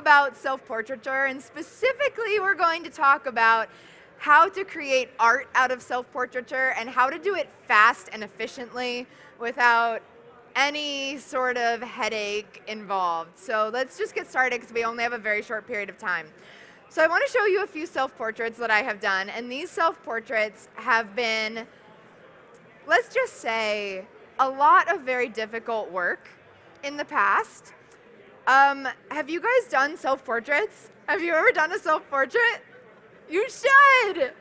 about self-portraiture, and specifically we're going to talk about how to create art out of self-portraiture and how to do it fast and efficiently without any sort of headache involved. So let's just get started because we only have a very short period of time. So I want to show you a few self-portraits that I have done, and these self-portraits have been, let's just say, a lot of very difficult work in the past. Have you guys done self-portraits? Have you ever done a self-portrait? You should!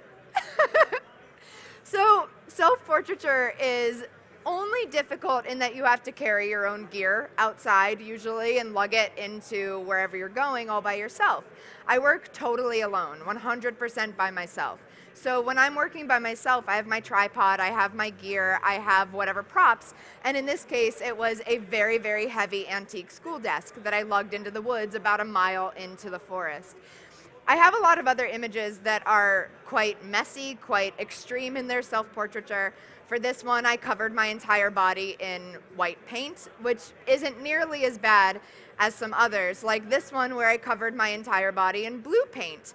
So self-portraiture is only difficult in that you have to carry your own gear outside usually and lug it into wherever you're going all by yourself. I work totally alone, 100% by myself. So when I'm working by myself, I have my tripod, I have my gear, I have whatever props, and in this case it was a very, very heavy antique school desk that I lugged into the woods about a mile into the forest. I have a lot of other images that are quite messy, quite extreme in their self-portraiture. For this one, I covered my entire body in white paint, which isn't nearly as bad as some others, like this one where I covered my entire body in blue paint,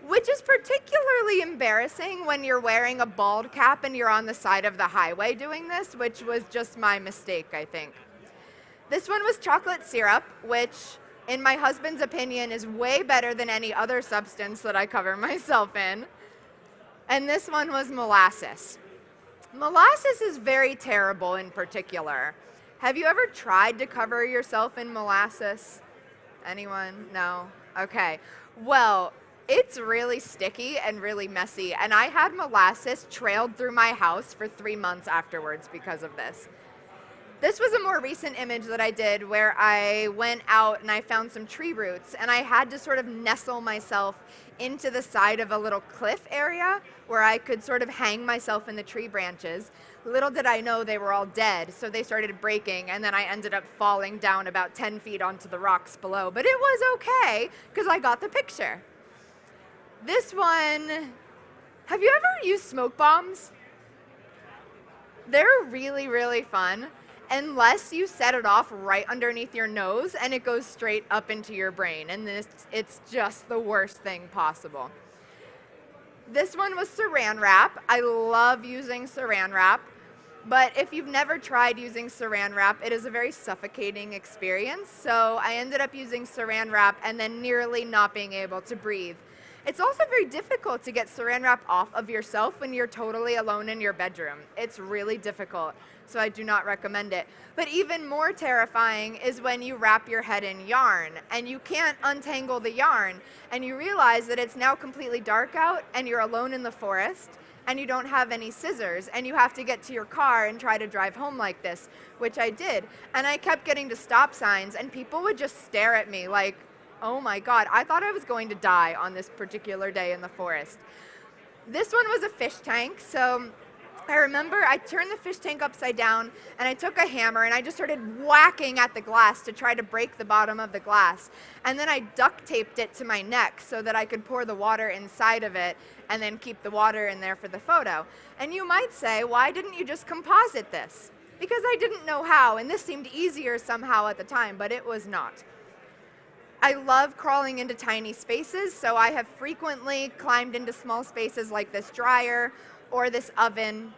which is particularly embarrassing when you're wearing a bald cap and you're on the side of the highway doing this, which was just my mistake, I think. This one was chocolate syrup, which in my husband's opinion is way better than any other substance that I cover myself in. And this one was molasses. Molasses is very terrible in particular. Have you ever tried to cover yourself in molasses? Anyone? No? Okay. Well, it's really sticky and really messy, and I had molasses trailed through my house for 3 months afterwards because of this. This was a more recent image that I did where I went out and I found some tree roots, and I had to sort of nestle myself into the side of a little cliff area where I could sort of hang myself in the tree branches. Little did I know they were all dead, so they started breaking, and then I ended up falling down about 10 feet onto the rocks below. But it was okay, because I got the picture. This one, have you ever used smoke bombs? They're really, really fun, unless you set it off right underneath your nose and it goes straight up into your brain, and it's just the worst thing possible. This one was saran wrap. I love using saran wrap, but if you've never tried using saran wrap, it is a very suffocating experience, so I ended up using saran wrap and then nearly not being able to breathe. It's also very difficult to get saran wrap off of yourself when you're totally alone in your bedroom. It's really difficult, so I do not recommend it. But even more terrifying is when you wrap your head in yarn and you can't untangle the yarn, and you realize that it's now completely dark out and you're alone in the forest and you don't have any scissors and you have to get to your car and try to drive home like this, which I did. And I kept getting to stop signs and people would just stare at me like, oh my God, I thought I was going to die on this particular day in the forest. This one was a fish tank, so I remember I turned the fish tank upside down and I took a hammer and I just started whacking at the glass to try to break the bottom of the glass. And then I duct taped it to my neck so that I could pour the water inside of it and then keep the water in there for the photo. And you might say, why didn't you just composite this? Because I didn't know how, and this seemed easier somehow at the time, but it was not. I love crawling into tiny spaces, so I have frequently climbed into small spaces like this dryer or this oven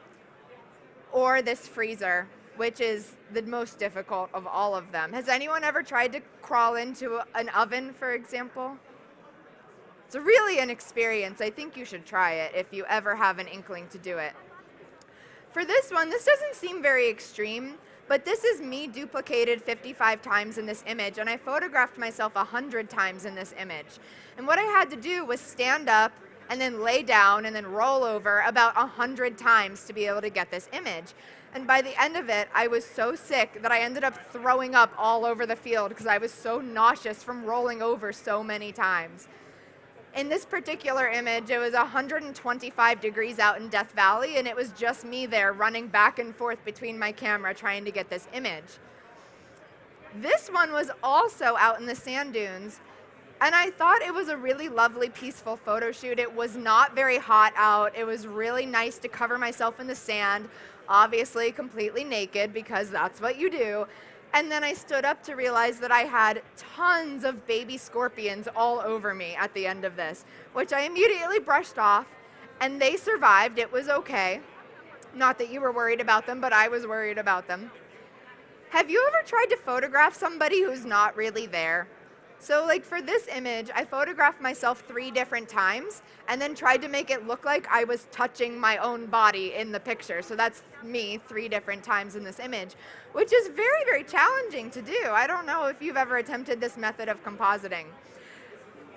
or this freezer, which is the most difficult of all of them. Has anyone ever tried to crawl into an oven, for example? It's really an experience. I think you should try it if you ever have an inkling to do it. For this one, this doesn't seem very extreme, but this is me duplicated 55 times in this image, and I photographed myself 100 times in this image. And what I had to do was stand up and then lay down and then roll over about 100 times to be able to get this image. And by the end of it, I was so sick that I ended up throwing up all over the field because I was so nauseous from rolling over so many times. In this particular image, it was 125 degrees out in Death Valley, and it was just me there running back and forth between my camera trying to get this image. This one was also out in the sand dunes, and I thought it was a really lovely, peaceful photo shoot. It was not very hot out. It was really nice to cover myself in the sand, obviously completely naked because that's what you do. And then I stood up to realize that I had tons of baby scorpions all over me at the end of this, which I immediately brushed off, and they survived. It was okay. Not that you were worried about them, but I was worried about them. Have you ever tried to photograph somebody who's not really there? So like for this image, I photographed myself 3 different times and then tried to make it look like I was touching my own body in the picture. So that's me 3 different times in this image, which is very, very challenging to do. I don't know if you've ever attempted this method of compositing.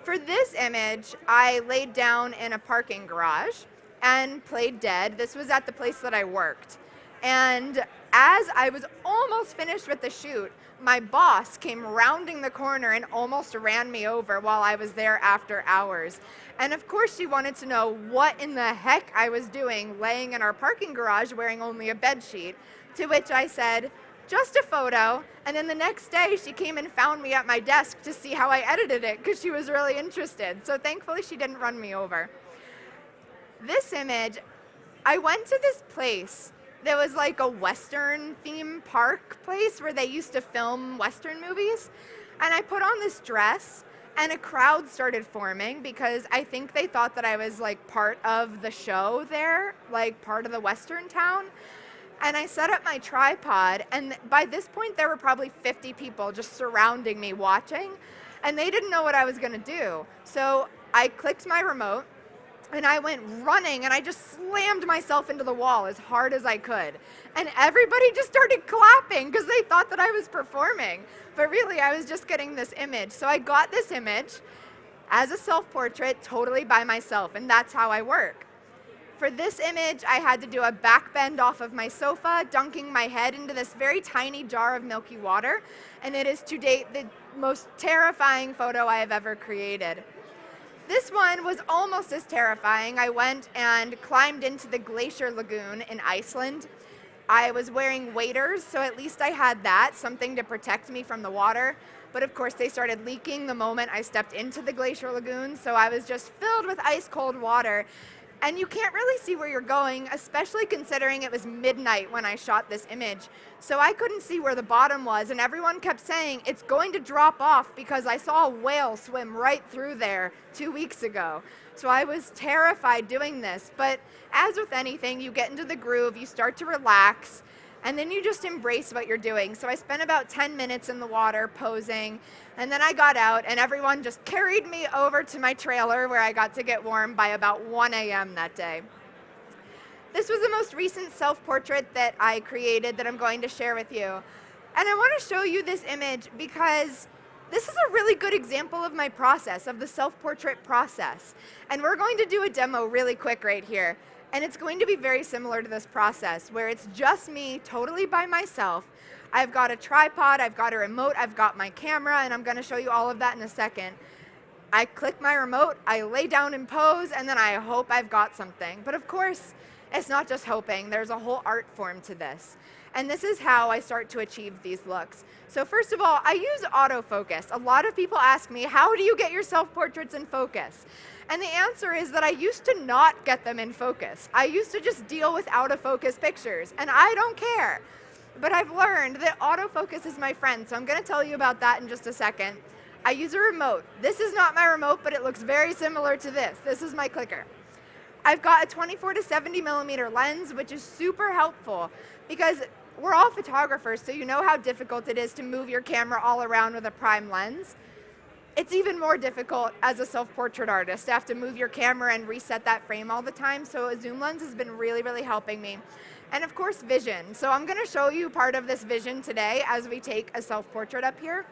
For this image, I laid down in a parking garage and played dead. This was at the place that I worked. And as I was almost finished with the shoot, my boss came rounding the corner and almost ran me over while I was there after hours. And of course she wanted to know what in the heck I was doing laying in our parking garage wearing only a bed sheet, to which I said, just a photo. And then the next day she came and found me at my desk to see how I edited it because she was really interested. So thankfully she didn't run me over. This image, I went to this place. There was like a Western theme park place where they used to film Western movies. And I put on this dress and a crowd started forming because I think they thought that I was like part of the show there, like part of the Western town. And I set up my tripod, and by this point there were probably 50 people just surrounding me watching, and they didn't know what I was gonna do. So I clicked my remote, and I went running and I just slammed myself into the wall as hard as I could. And everybody just started clapping because they thought that I was performing. But really, I was just getting this image. So I got this image as a self-portrait totally by myself, and that's how I work. For this image, I had to do a back bend off of my sofa, dunking my head into this very tiny jar of milky water. And it is to date the most terrifying photo I have ever created. This one was almost as terrifying. I went and climbed into the Glacier Lagoon in Iceland. I was wearing waders, so at least I had that, something to protect me from the water. But of course they started leaking the moment I stepped into the Glacier Lagoon, so I was just filled with ice cold water. And you can't really see where you're going, especially considering it was midnight when I shot this image. So I couldn't see where the bottom was, and everyone kept saying, it's going to drop off because I saw a whale swim right through there 2 weeks ago. So I was terrified doing this. But as with anything, you get into the groove, you start to relax, and then you just embrace what you're doing. So I spent about 10 minutes in the water posing, and then I got out and everyone just carried me over to my trailer where I got to get warm by about 1 a.m. that day. This was the most recent self-portrait that I created that I'm going to share with you. And I want to show you this image because this is a really good example of my process, of the self-portrait process. And we're going to do a demo really quick right here. And it's going to be very similar to this process where it's just me totally by myself. I've got a tripod, I've got a remote, I've got my camera, and I'm going to show you all of that in a second. I click my remote, I lay down and pose, and then I hope I've got something. But of course, it's not just hoping. There's a whole art form to this. And this is how I start to achieve these looks. So first of all, I use autofocus. A lot of people ask me, how do you get your self-portraits in focus? And the answer is that I used to not get them in focus. I used to just deal with out-of-focus pictures, and I don't care. But I've learned that autofocus is my friend, so I'm going to tell you about that in just a second. I use a remote. This is not my remote, but it looks very similar to this. This is my clicker. I've got a 24 to 70 millimeter lens, which is super helpful because we're all photographers, so you know how difficult it is to move your camera all around with a prime lens. It's even more difficult as a self-portrait artist to have to move your camera and reset that frame all the time, so a zoom lens has been really, really helping me. And of course, vision. So I'm going to show you part of this vision today as we take a self-portrait up here.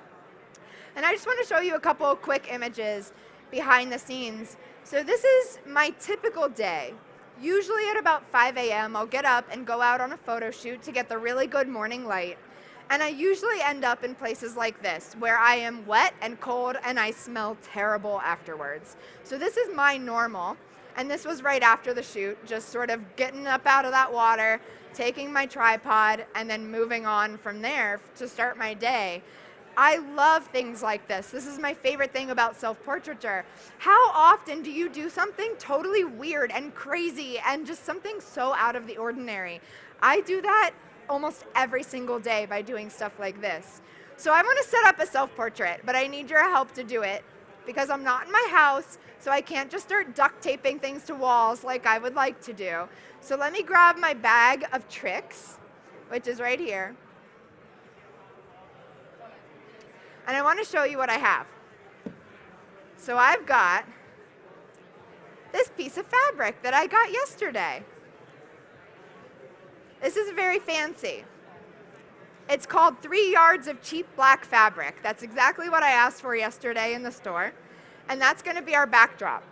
And I just want to show you a couple of quick images behind the scenes. So this is my typical day. Usually at about 5 a.m. I'll get up and go out on a photo shoot to get the really good morning light. And I usually end up in places like this, where I am wet and cold and I smell terrible afterwards. So this is my normal. And this was right after the shoot, just sort of getting up out of that water, taking my tripod, and then moving on from there to start my day. I love things like this. This is my favorite thing about self-portraiture. How often do you do something totally weird and crazy and just something so out of the ordinary? I do that almost every single day by doing stuff like this. So I want to set up a self-portrait, but I need your help to do it because I'm not in my house, so I can't just start duct taping things to walls like I would like to do. So let me grab my bag of tricks, which is right here. And I want to show you what I have. So I've got this piece of fabric that I got yesterday. This is very fancy. It's called 3 yards of cheap black fabric. That's exactly what I asked for yesterday in the store. And that's going to be our backdrop.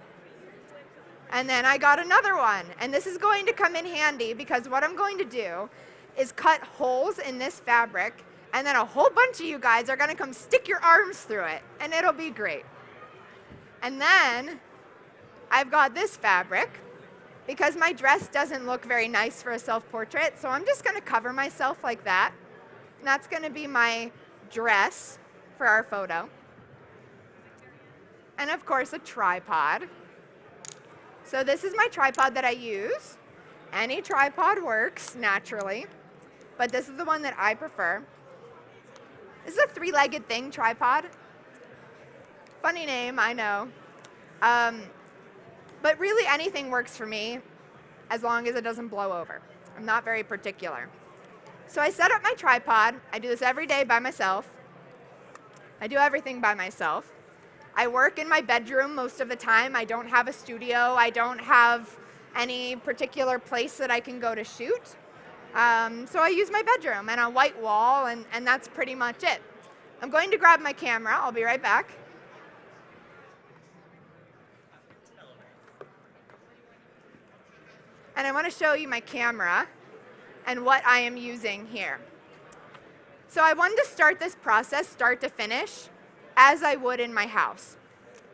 And then I got another one. And this is going to come in handy because what I'm going to do is cut holes in this fabric, and then a whole bunch of you guys are going to come stick your arms through it, and it'll be great. And then I've got this fabric because my dress doesn't look very nice for a self-portrait, so I'm just going to cover myself like that. And that's going to be my dress for our photo. And of course, a tripod. So this is my tripod that I use. Any tripod works naturally, but this is the one that I prefer. This is a 3-legged thing, tripod. Funny name, I know. But really anything works for me as long as it doesn't blow over. I'm not very particular. So I set up my tripod. I do this every day by myself. I do everything by myself. I work in my bedroom most of the time. I don't have a studio. I don't have any particular place that I can go to shoot. So I use my bedroom and a white wall, and that's pretty much it. I'm going to grab my camera. I'll be right back. And I want to show you my camera and what I am using here. So I wanted to start this process, start to finish, as I would in my house,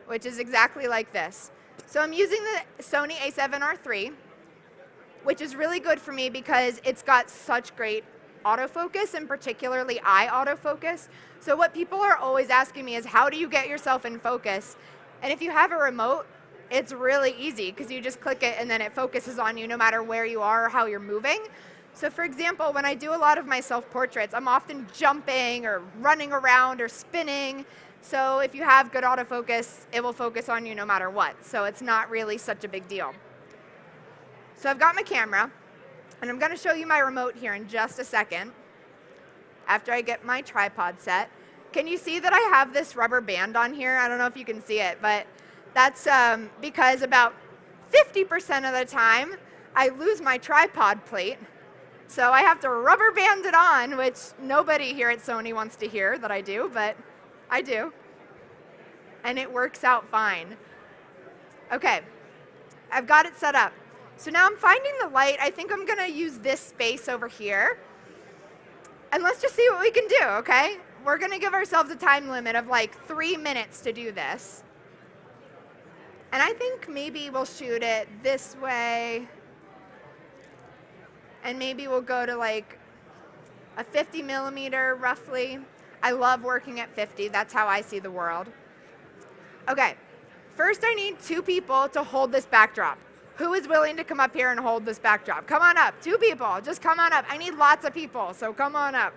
which is exactly like this. So I'm using the Sony a7R III, which is really good for me because it's got such great autofocus, and particularly eye autofocus. So what people are always asking me is, how do you get yourself in focus? And if you have a remote, it's really easy because you just click it and then it focuses on you no matter where you are or how you're moving. So for example, when I do a lot of my self-portraits, I'm often jumping or running around or spinning. So if you have good autofocus, it will focus on you no matter what. So it's not really such a big deal. So I've got my camera, and I'm going to show you my remote here in just a second after I get my tripod set. Can you see that I have this rubber band on here? I don't know if you can see it, but that's because about 50% of the time I lose my tripod plate. So I have to rubber band it on, which nobody here at Sony wants to hear that I do, but I do. And it works out fine. Okay, I've got it set up. So now I'm finding the light. I think I'm going to use this space over here. And let's just see what we can do, okay? We're going to give ourselves a time limit of like 3 minutes to do this. And I think maybe we'll shoot it this way. And maybe we'll go to like a 50 millimeter roughly. I love working at 50. That's how I see the world. Okay, first I need 2 people to hold this backdrop. Who is willing to come up here and hold this backdrop? Come on up. 2 people. Just come on up. I need lots of people, so come on up.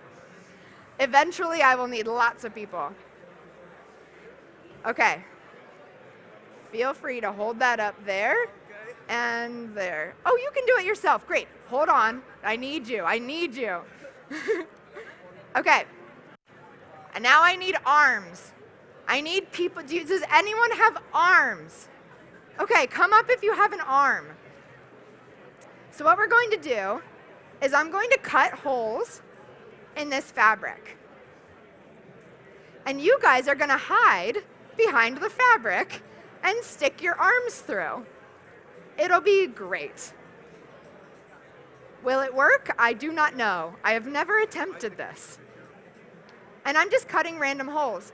Eventually, I will need lots of people. Okay. Feel free to hold that up there and there. Oh, you can do it yourself. Great. Hold on. I need you. I need you. Okay. And now I need arms. I need people. Does anyone have arms? Okay, come up if you have an arm. So what we're going to do is I'm going to cut holes in this fabric. And you guys are going to hide behind the fabric and stick your arms through. It'll be great. Will it work? I do not know. I have never attempted this. And I'm just cutting random holes.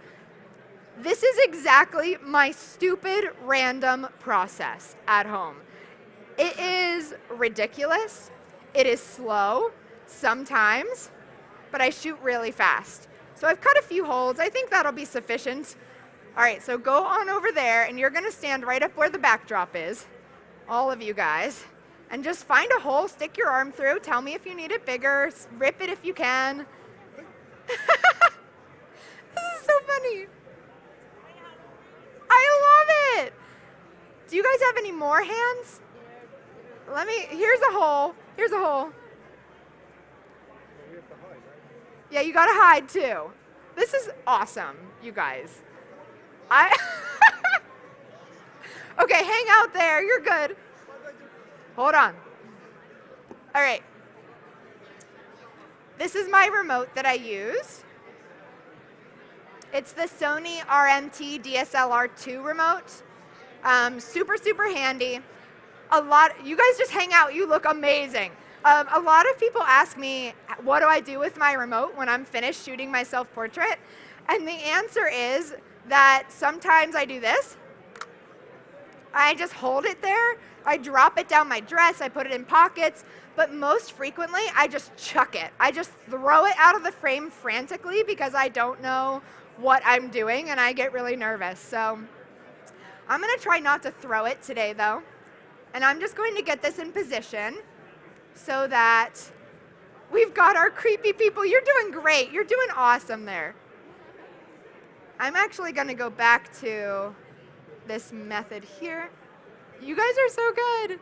This is exactly my stupid random process at home. It is ridiculous. It is slow sometimes, but I shoot really fast. So I've cut a few holes. I think that'll be sufficient. All right, so go on over there, and you're going to stand right up where the backdrop is, all of you guys. And just find a hole, stick your arm through, tell me if you need it bigger, rip it if you can. This is so funny. I love it. Do you guys have any more hands? Here's a hole. Here's a hole. Yeah, you gotta hide too. This is awesome, you guys. Okay, hang out there, you're good. Hold on. All right. This is my remote that I use. It's the Sony RMT DSLR2 remote. Super, super handy. You guys just hang out, you look amazing. A lot of people ask me, what do I do with my remote when I'm finished shooting my self-portrait? And the answer is that sometimes I do this. I just hold it there. I drop it down my dress. I put it in pockets. But most frequently, I just chuck it. I just throw it out of the frame frantically because I don't know what I'm doing and I get really nervous. So I'm going to try not to throw it today, though. And I'm just going to get this in position so that we've got our creepy people. You're doing great. You're doing awesome there. I'm actually going to go back to this method here. You guys are so good.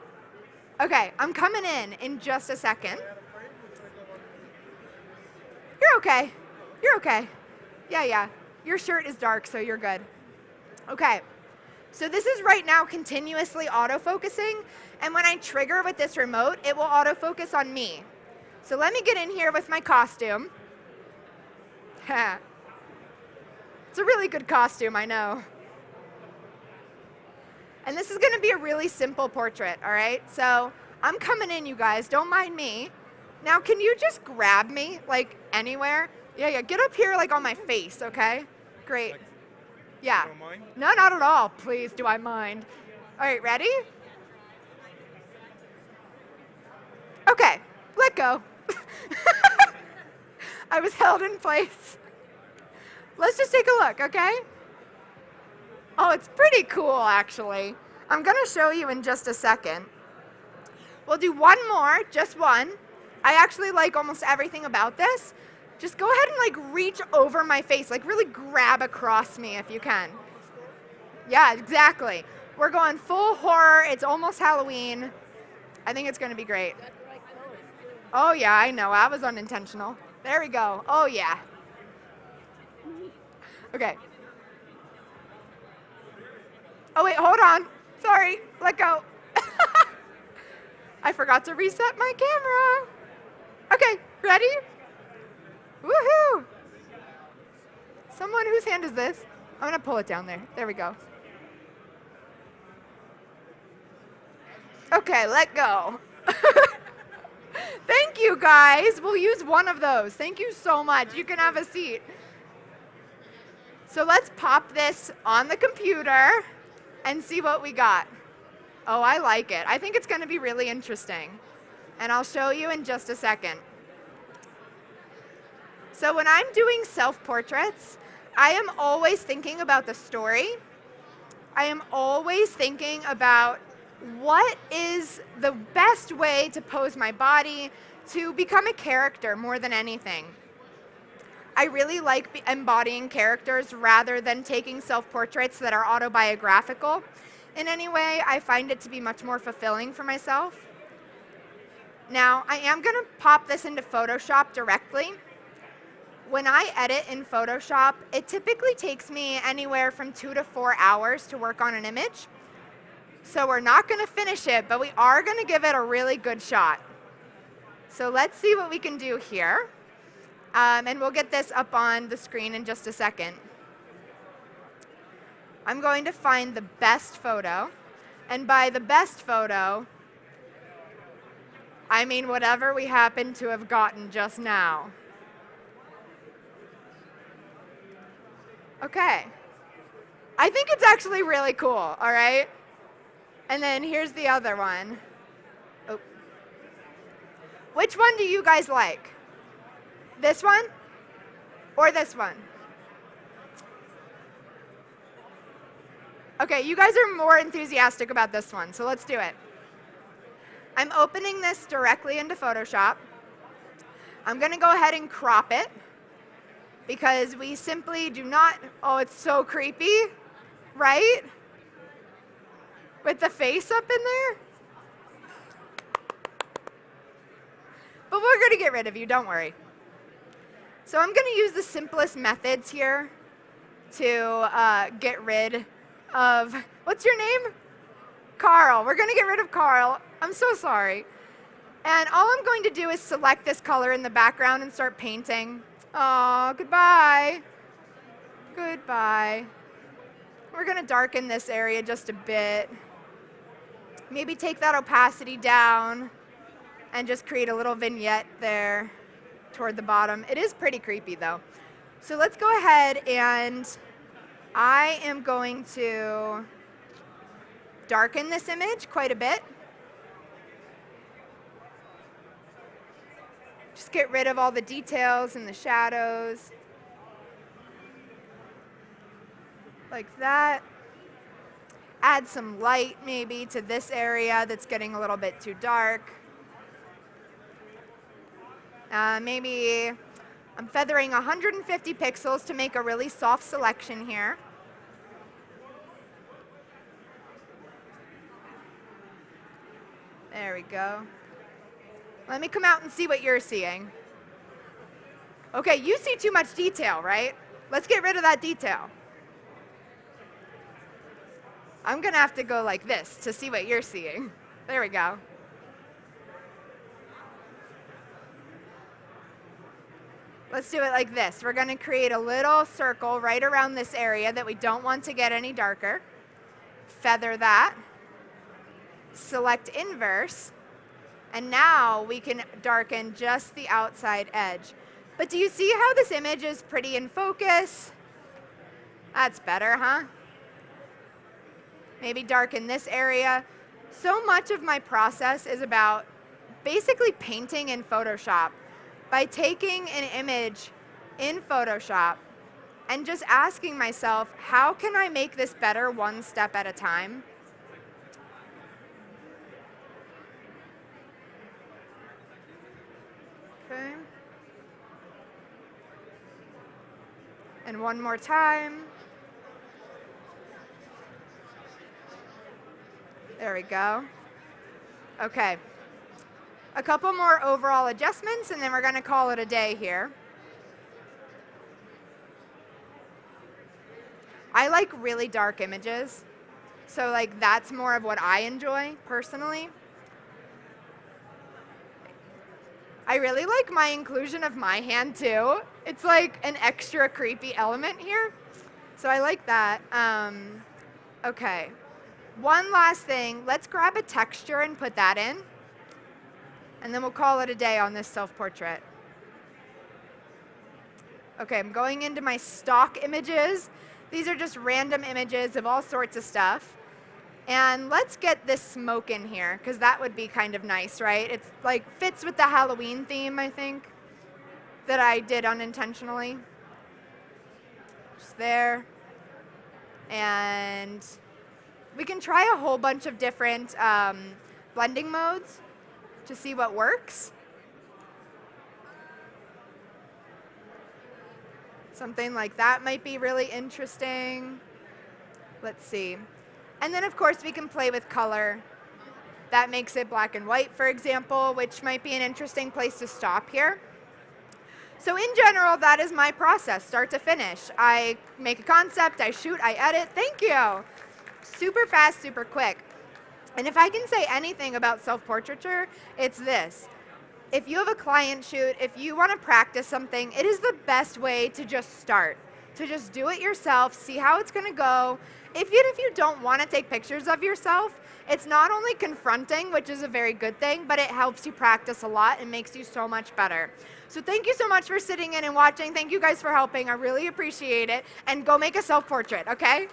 Okay, I'm coming in just a second. You're okay. You're okay. Yeah. Your shirt is dark, so you're good. Okay. So this is right now continuously autofocusing, and when I trigger with this remote, it will autofocus on me. So let me get in here with my costume. It's a really good costume, I know. And this is going to be a really simple portrait, all right? So I'm coming in, you guys. Don't mind me. Now, can you just grab me, like, anywhere? Yeah, get up here, like, on my face, okay? Great. Yeah. You don't mind? No, not at all. Please, do I mind? All right, ready? Okay, let go. I was held in place. Let's just take a look, okay? Oh, it's pretty cool, actually. I'm going to show you in just a second. We'll do one more, just one. I actually like almost everything about this. Just go ahead and like reach over my face, like really grab across me if you can. Yeah, exactly. We're going full horror. It's almost Halloween. I think it's going to be great. Oh yeah, I know. I was unintentional. There we go. Oh yeah. Okay. Oh wait, hold on. Sorry, let go. I forgot to reset my camera. Okay, ready? Woohoo! Someone whose hand is this? I'm gonna pull it down there. There we go. Okay, let go. Thank you guys. We'll use one of those. Thank you so much. You can have a seat. So let's pop this on the computer and see what we got. Oh, I like it. I think it's going to be really interesting. And I'll show you in just a second. So when I'm doing self-portraits, I am always thinking about the story. I am always thinking about what is the best way to pose my body to become a character more than anything. I really like embodying characters rather than taking self-portraits that are autobiographical. In any way, I find it to be much more fulfilling for myself. Now, I am going to pop this into Photoshop directly. When I edit in Photoshop, it typically takes me anywhere from 2 to 4 hours to work on an image. So we're not going to finish it, but we are going to give it a really good shot. So let's see what we can do here. And we'll get this up on the screen in just a second. I'm going to find the best photo. And by the best photo, I mean whatever we happen to have gotten just now. Okay. I think it's actually really cool, all right? And then here's the other one. Oh. Which one do you guys like? This one or this one? Okay, you guys are more enthusiastic about this one, so let's do it. I'm opening this directly into Photoshop. I'm going to go ahead and crop it because we simply do not, oh, it's so creepy, right? With the face up in there. But we're going to get rid of you, don't worry. So I'm going to use the simplest methods here to get rid of, what's your name? Carl. We're going to get rid of Carl. I'm so sorry. And all I'm going to do is select this color in the background and start painting. Oh, goodbye. Goodbye. We're going to darken this area just a bit. Maybe take that opacity down and just create a little vignette there toward the bottom. It is pretty creepy though. So let's go ahead and I am going to darken this image quite a bit. Just get rid of all the details and the shadows. Like that. Add some light maybe to this area that's getting a little bit too dark. Maybe I'm feathering 150 pixels to make a really soft selection here. There we go. Let me come out and see what you're seeing. Okay, you see too much detail, right? Let's get rid of that detail. I'm gonna have to go like this to see what you're seeing. There we go. Let's do it like this. We're gonna create a little circle right around this area that we don't want to get any darker. Feather that. Select inverse. And now we can darken just the outside edge. But do you see how this image is pretty in focus? That's better, huh? Maybe darken this area. So much of my process is about basically painting in Photoshop by taking an image in Photoshop and just asking myself, how can I make this better one step at a time? Okay. And one more time. There we go. Okay. A couple more overall adjustments and then we're going to call it a day here. I like really dark images. So like that's more of what I enjoy personally. I really like my inclusion of my hand too. It's like an extra creepy element here. So I like that. Okay. One last thing. Let's grab a texture and put that in. And then we'll call it a day on this self-portrait. Okay, I'm going into my stock images. These are just random images of all sorts of stuff. And let's get this smoke in here, because that would be kind of nice, right? It's like fits with the Halloween theme, I think, that I did unintentionally. Just there. And we can try a whole bunch of different blending modes to see what works. Something like that might be really interesting. Let's see. And then of course we can play with color. That makes it black and white, for example, which might be an interesting place to stop here. So in general, that is my process, start to finish. I make a concept, I shoot, I edit. Thank you. Super fast, super quick. And if I can say anything about self-portraiture, it's this. If you have a client shoot, if you want to practice something, it is the best way to just start. To just do it yourself, see how it's going to go. Even if you don't want to take pictures of yourself, it's not only confronting, which is a very good thing, but it helps you practice a lot and makes you so much better. So thank you so much for sitting in and watching. Thank you guys for helping. I really appreciate it. And go make a self-portrait, okay?